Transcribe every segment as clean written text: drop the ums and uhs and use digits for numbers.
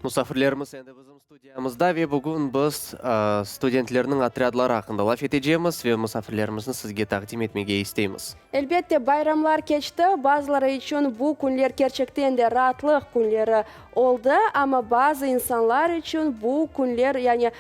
Мусафирлерimiz endi bizim studiyamizda ve bugün biz studentlerinin отрядлары haqında laf edeceğimiz ve musafirlerimizni sizge taqdim etmege isteymiz. Elbette bayramlar geçti. Bazıları için bu günler gerçekten de rahatlık günleri oldu. Ama bazı insanlar için bu günler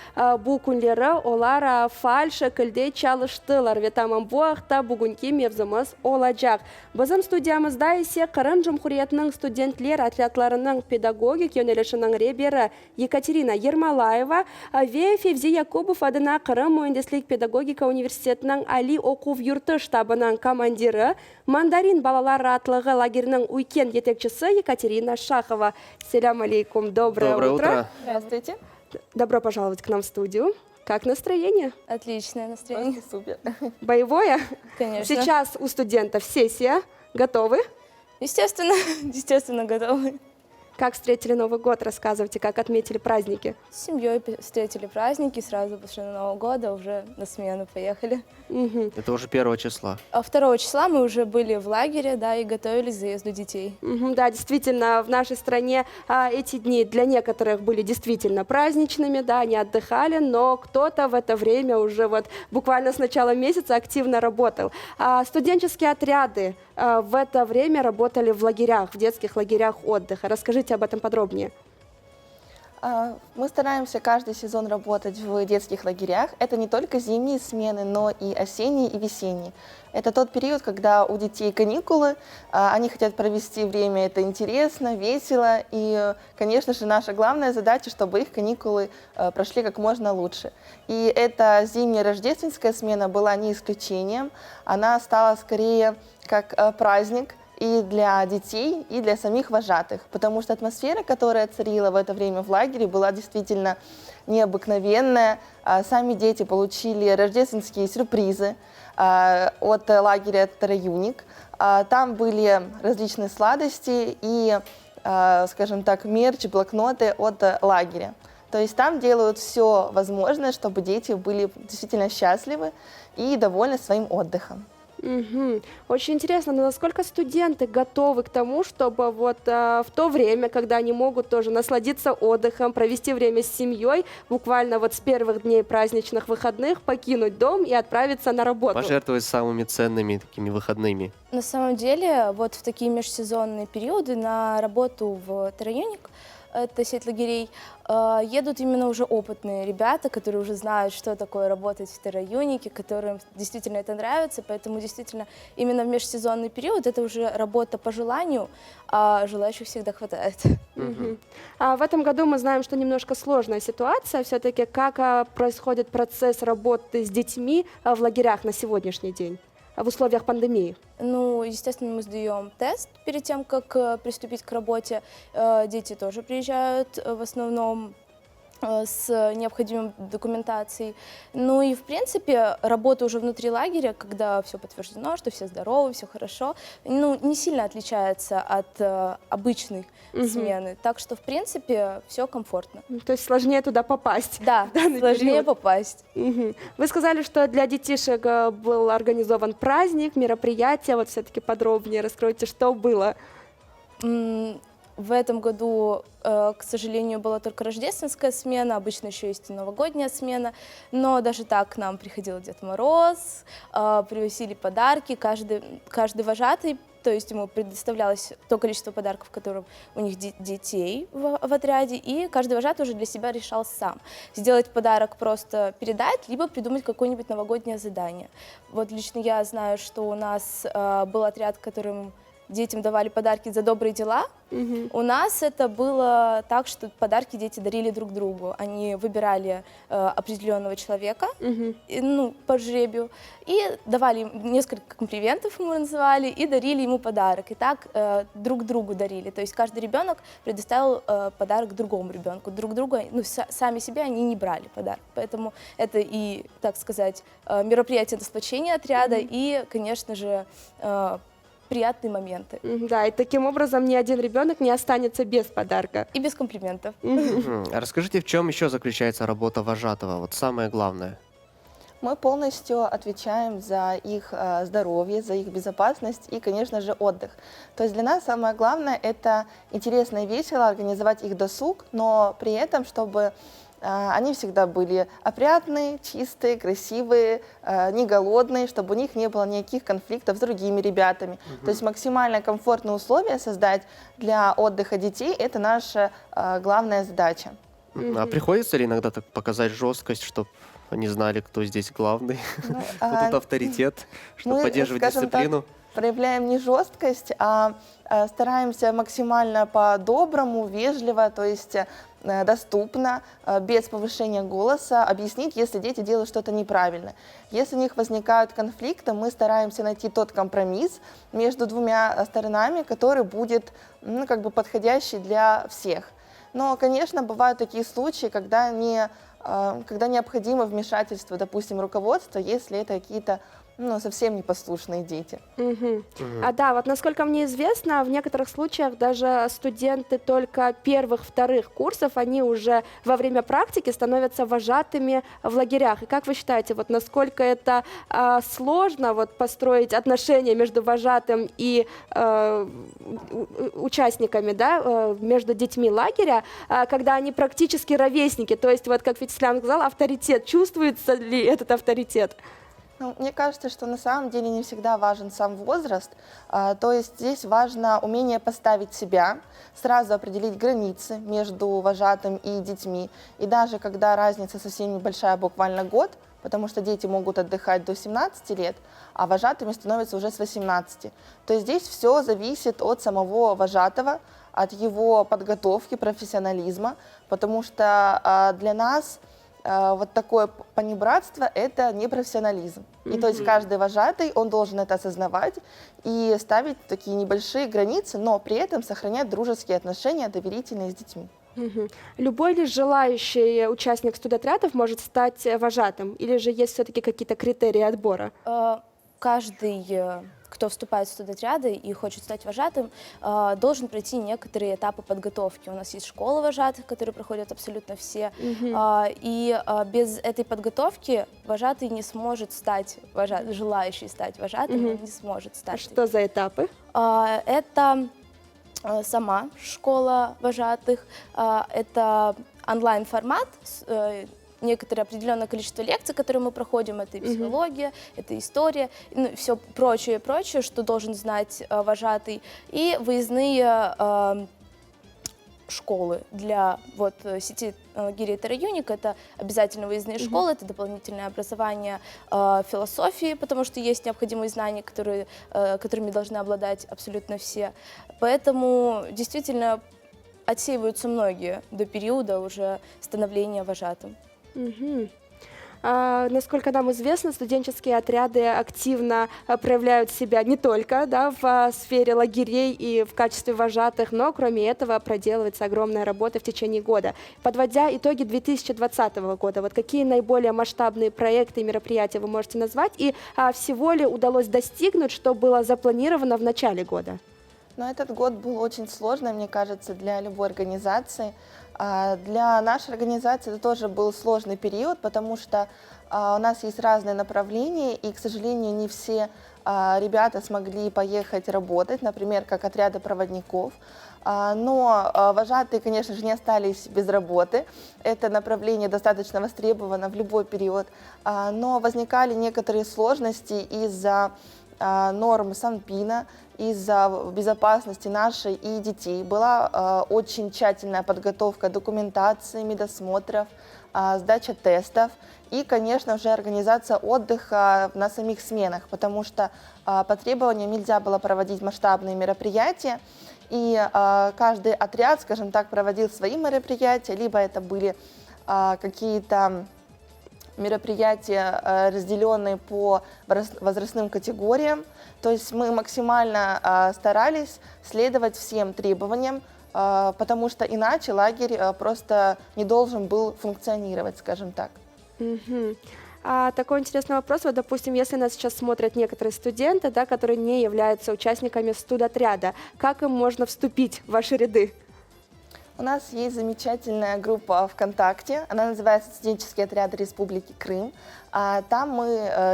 bu günleri onlar faal şekilde çalıştılar ve tamam bu hafta bugünkü mevzumuz olacak. Bizim stüdyamızda ise Kırım Cumhuriyeti'nin studentler отрядlarının pedagogik yönelişinin rehberi Yekaterina Yermalayeva ve Fevzi Yakubov adına Kırım Mühendislik Pedagogika Üniversiteti'nin Ali Okuv Yurtu ştabının komandiri, Mandarin Balalar Rahatlığı Лагерінің уикенд yetekçisi Yekaterina Шахова. Selam алейкум, доброе утро. Здравствуйте. Добро пожаловать к нам в студию. Как настроение? Отличное настроение. Просто супер. Боевое? Конечно. Сейчас у студентов сессия. Готовы? Естественно, естественно, готовы. Как встретили Новый год? Рассказывайте, как отметили праздники. С семьей встретили праздники, сразу после Нового года уже на смену поехали. Это уже 1 числа. А 2 числа мы уже были в лагере, да, и готовились к заезду детей. Да, действительно, в нашей стране эти дни для некоторых были действительно праздничными, да, они отдыхали, но кто-то в это время уже вот буквально с начала месяца активно работал. Студенческие отряды в это время работали в лагерях, в детских лагерях отдыха. Расскажите об этом подробнее. Мы стараемся каждый сезон работать в детских лагерях. Это не только зимние смены, но и осенние и весенние. Это тот период, когда у детей каникулы, они хотят провести время, это интересно, весело. И, конечно же, наша главная задача, чтобы их каникулы прошли как можно лучше. И эта зимняя рождественская смена была не исключением. Она стала скорее как праздник, и для детей, и для самих вожатых, потому что атмосфера, которая царила в это время в лагере, была действительно необыкновенная. Сами дети получили рождественские сюрпризы от лагеря Тараюник. Там были различные сладости и, скажем так, мерч, блокноты от лагеря. То есть там делают все возможное, чтобы дети были действительно счастливы и довольны своим отдыхом. Очень интересно, но насколько студенты готовы к тому, чтобы вот в то время, когда они могут тоже насладиться отдыхом, провести время с семьей, буквально вот с первых дней праздничных выходных, покинуть дом и отправиться на работу? Пожертвовать самыми ценными такими выходными. На самом деле, вот в такие межсезонные периоды на работу в Тараюник, это сеть лагерей, едут именно уже опытные ребята, которые уже знают, что такое работать в Тараюнике, которым действительно это нравится, поэтому действительно именно в межсезонный период это уже работа по желанию, а желающих всегда хватает. В этом году мы знаем, что немножко сложная ситуация. Все-таки как происходит процесс работы с детьми в лагерях на сегодняшний день в условиях пандемии? Ну, естественно, мы сдаем тест перед тем, как приступить к работе. Дети тоже приезжают в основном с необходимой документацией. Ну и, в принципе, работа уже внутри лагеря, когда все подтверждено, что все здоровы, все хорошо, ну, не сильно отличается от обычной смены. Так что, в принципе, все комфортно. То есть сложнее туда попасть? Да, сложнее попасть. Вы сказали, что для детишек был организован праздник, мероприятие. Вот все-таки подробнее раскройте, что было. В этом году, к сожалению, была только рождественская смена, обычно еще есть и новогодняя смена, но даже так к нам приходил Дед Мороз, привозили подарки, каждый вожатый, то есть ему предоставлялось то количество подарков, которым у них детей в отряде, и каждый вожатый уже для себя решал сам. Сделать подарок просто передать, либо придумать какое-нибудь новогоднее задание. Вот лично я знаю, что у нас был отряд, которым детям давали подарки за добрые дела. У нас это было так, что подарки дети дарили друг другу. Они выбирали определенного человека, по жребию, и давали им несколько комплиментов, ему называли, и дарили ему подарок. И так друг другу дарили. То есть каждый ребенок предоставил подарок другому ребенку. Друг друга, сами себе они не брали подарок. Поэтому это и, так сказать, мероприятие на сплочение отряда, и, конечно же, приятные моменты. Да, и таким образом ни один ребенок не останется без подарка. И без комплиментов. Расскажите, в чем еще заключается работа вожатого? Вот самое главное. Мы полностью отвечаем за их здоровье, за их безопасность и, конечно же, отдых. То есть для нас самое главное — это интересно и весело организовать их досуг, но при этом, чтобы они всегда были опрятные, чистые, красивые, не голодные, чтобы у них не было никаких конфликтов с другими ребятами. То есть максимально комфортные условия создать для отдыха детей — это наша главная задача. А приходится ли иногда так показать жесткость, чтобы они знали, кто здесь главный? Кто тут авторитет, чтобы Мы, поддерживать скажем так, дисциплину? проявляем не жесткость, а стараемся максимально по-доброму, вежливо, то есть доступно, без повышения голоса объяснить, если дети делают что-то неправильно. Если у них возникают конфликты, мы стараемся найти тот компромисс между двумя сторонами, который будет как бы подходящий для всех. Но, конечно, бывают такие случаи, когда необходимо вмешательство, допустим, руководства, если это какие-то совсем непослушные дети. Да, вот насколько мне известно, в некоторых случаях даже студенты только первых, вторых курсов, они уже во время практики становятся вожатыми в лагерях. И как вы считаете, вот насколько это сложно вот построить отношения между вожатым и участниками, да, между детьми лагеря, когда они практически ровесники, то есть вот как Вячеслав сказал, авторитет, чувствуется ли этот авторитет? Мне кажется, что на самом деле не всегда важен сам возраст, то есть здесь важно умение поставить себя, сразу определить границы между вожатым и детьми. И даже когда разница совсем небольшая, буквально год, потому что дети могут отдыхать до 17 лет, а вожатыми становятся уже с 18. То есть здесь все зависит от самого вожатого, от его подготовки, профессионализма, потому что для нас вот такое понебратство — это непрофессионализм. И то есть каждый вожатый, он должен это осознавать и ставить такие небольшие границы, но при этом сохранять дружеские отношения, доверительные с детьми. Любой ли желающий участник студотрядов может стать вожатым? Или же есть все-таки какие-то критерии отбора? Каждый, кто вступает в студотряды и хочет стать вожатым, должен пройти некоторые этапы подготовки. У нас есть школа вожатых, которые проходят абсолютно все. И без этой подготовки вожатый не сможет стать вожатым, желающий стать вожатым, он не сможет стать. Что за этапы? Это сама школа вожатых, это онлайн-формат, некоторое определенное количество лекций, которые мы проходим, это и психология, это история, все прочее, что должен знать вожатый, и выездные школы для сети лагерей Терра-Юник. Это обязательно выездные школы, это дополнительное образование философии, потому что есть необходимые знания, которыми должны обладать абсолютно все. Поэтому действительно отсеиваются многие до периода уже становления вожатым. Насколько нам известно, студенческие отряды активно проявляют себя не только в сфере лагерей и в качестве вожатых, но кроме этого проделывается огромная работа в течение года. Подводя итоги 2020 года, вот какие наиболее масштабные проекты и мероприятия вы можете назвать, и всего ли удалось достигнуть, что было запланировано в начале года? Но этот год был очень сложный, мне кажется, для любой организации. Для нашей организации это тоже был сложный период, потому что у нас есть разные направления, и, к сожалению, не все ребята смогли поехать работать, например, как отряды проводников. Но вожатые, конечно же, не остались без работы. Это направление достаточно востребовано в любой период. Но возникали некоторые сложности из-за норм Санпина, из-за безопасности нашей и детей. Была очень тщательная подготовка документации, медосмотров, сдача тестов и, конечно же, организация отдыха на самих сменах, потому что по требованиям нельзя было проводить масштабные мероприятия, и каждый отряд, скажем так, проводил свои мероприятия, либо это были какие-то мероприятия, разделенные по возрастным категориям. То есть мы максимально старались следовать всем требованиям, потому что иначе лагерь просто не должен был функционировать, скажем так. Такой интересный вопрос. Вот, допустим, если нас сейчас смотрят некоторые студенты, которые не являются участниками студотряда, как им можно вступить в ваши ряды? У нас есть замечательная группа ВКонтакте, она называется «Студенческие отряды Республики Крым». Там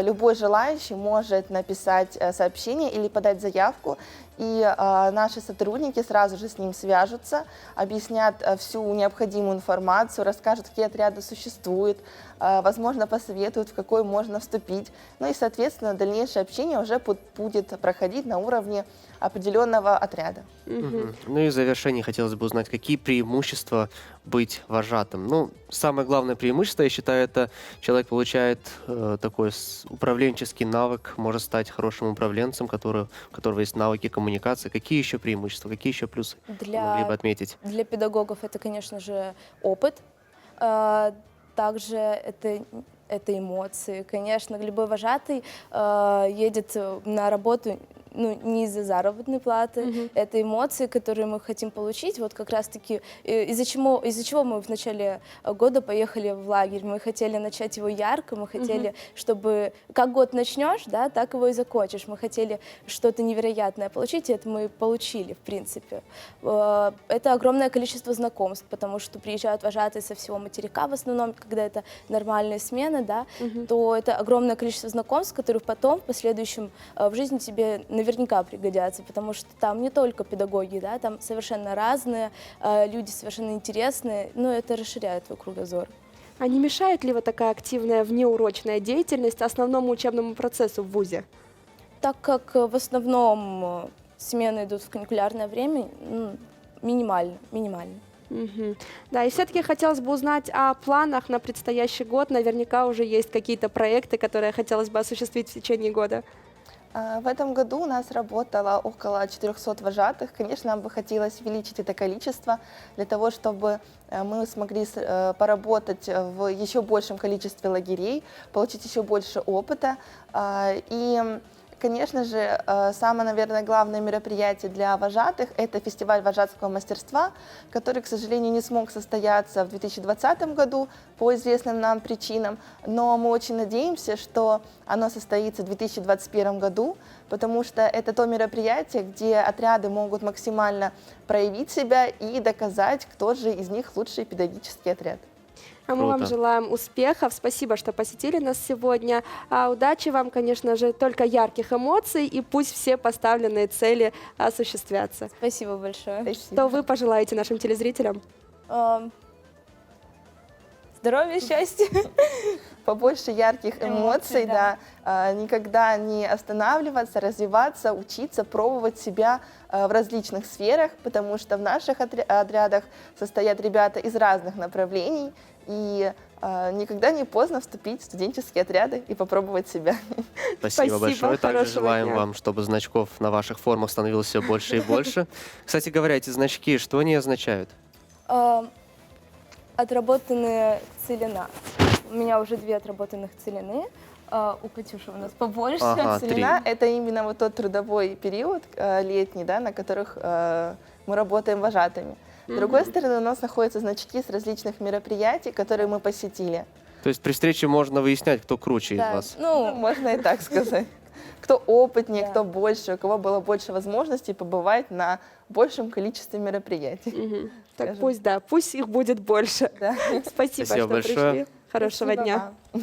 любой желающий может написать сообщение или подать заявку, и наши сотрудники сразу же с ним свяжутся, объяснят всю необходимую информацию, расскажут, какие отряды существуют, возможно, посоветуют, в какой можно вступить. Ну и, соответственно, дальнейшее общение уже будет проходить на уровне определенного отряда. Ну и в завершении хотелось бы узнать, какие преимущества быть вожатым. Ну, самое главное преимущество, я считаю, это человек получает такой управленческий навык, может стать хорошим управленцем, у которого есть навыки коммуникации. Какие еще преимущества, какие еще плюсы вы могли бы отметить? Для педагогов это, конечно же, опыт. Также это эмоции. Конечно, любой вожатый едет на работу не из-за заработной платы, это эмоции, которые мы хотим получить. Вот как раз-таки из-за чего мы в начале года поехали в лагерь. Мы хотели начать его ярко, мы хотели, чтобы как год начнешь, да, так его и закончишь. Мы хотели что-то невероятное получить, и это мы получили, в принципе. Это огромное количество знакомств, потому что приезжают вожатые со всего материка в основном, когда это нормальные смены, да, то это огромное количество знакомств, которые потом, в последующем, в жизни тебе наверняка пригодятся, потому что там не только педагоги, да, там совершенно разные люди, совершенно интересные, но это расширяет твой кругозор. А не мешает ли вот такая активная внеурочная деятельность основному учебному процессу в ВУЗе? Так как в основном смены идут в каникулярное время, минимально. Да, и все-таки хотелось бы узнать о планах на предстоящий год. Наверняка уже есть какие-то проекты, которые хотелось бы осуществить в течение года. В этом году у нас работало около 400 вожатых. Конечно, нам бы хотелось увеличить это количество для того, чтобы мы смогли поработать в еще большем количестве лагерей, получить еще больше опыта. И, конечно же, самое, наверное, главное мероприятие для вожатых – это фестиваль вожатского мастерства, который, к сожалению, не смог состояться в 2020 году по известным нам причинам, но мы очень надеемся, что оно состоится в 2021 году, потому что это то мероприятие, где отряды могут максимально проявить себя и доказать, кто же из них лучший педагогический отряд. А мы вам желаем успехов. Спасибо, что посетили нас сегодня. Удачи вам, конечно же, только ярких эмоций, и пусть все поставленные цели осуществятся. Спасибо большое. Спасибо. Что вы пожелаете нашим телезрителям? Здоровья, счастья. Побольше ярких эмоций, да. Никогда не останавливаться, развиваться, учиться, пробовать себя в различных сферах, потому что в наших отрядах состоят ребята из разных направлений, и никогда не поздно вступить в студенческие отряды и попробовать себя. Спасибо большое. Также хорошего желаем дня. вам, чтобы значков на ваших формах становилось все больше и больше. Кстати говоря, эти значки, что они означают? Отработанные целина. У меня уже 2 отработанных целины. У Катюши у нас побольше. Ага. Целина – это именно вот тот трудовой период летний, да, на которых мы работаем вожатыми. С другой стороны, у нас находятся значки с различных мероприятий, которые мы посетили. То есть при встрече можно выяснять, кто круче из Да, вас. Ну, можно и так сказать. Кто опытнее, Да. кто больше, у кого было больше возможностей побывать на большем количестве мероприятий. Так Скажем. пусть их будет больше. Да. Спасибо, Спасибо что большое. пришли. Хорошего Спасибо дня. вам.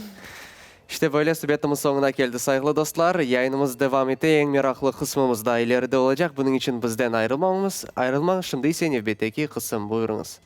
İşte böyle sübyetimizin sonuna geldi sayılı dostlar. Yayınımız devam etti. En meraklı kısmımız da ileride olacak. Bunun için bizden ayrılmamız. Ayrılmayın. Şimdi ise növbеттeki kısım buyurunuz.